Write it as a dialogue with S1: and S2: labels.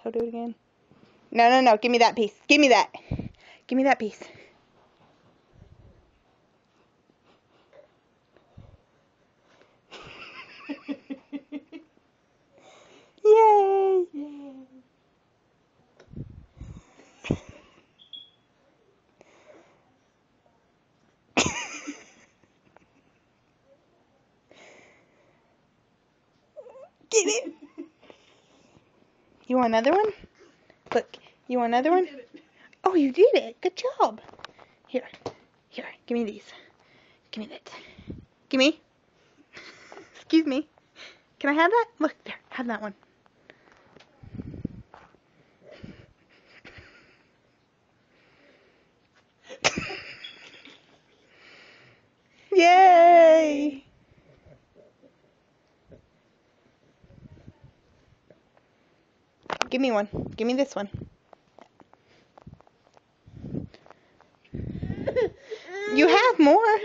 S1: He'll do it again. No, no, no. Give me that piece. Give me that. Give me that piece. Yay! Yay! Get it! You want another one? Look, you want another one? Oh, you did it. Good job. Here, here, give me these. Give me that. Give me. Excuse me. Can I have that? Look, there, have that one. Yay! Give me one. Give me this one. You have more.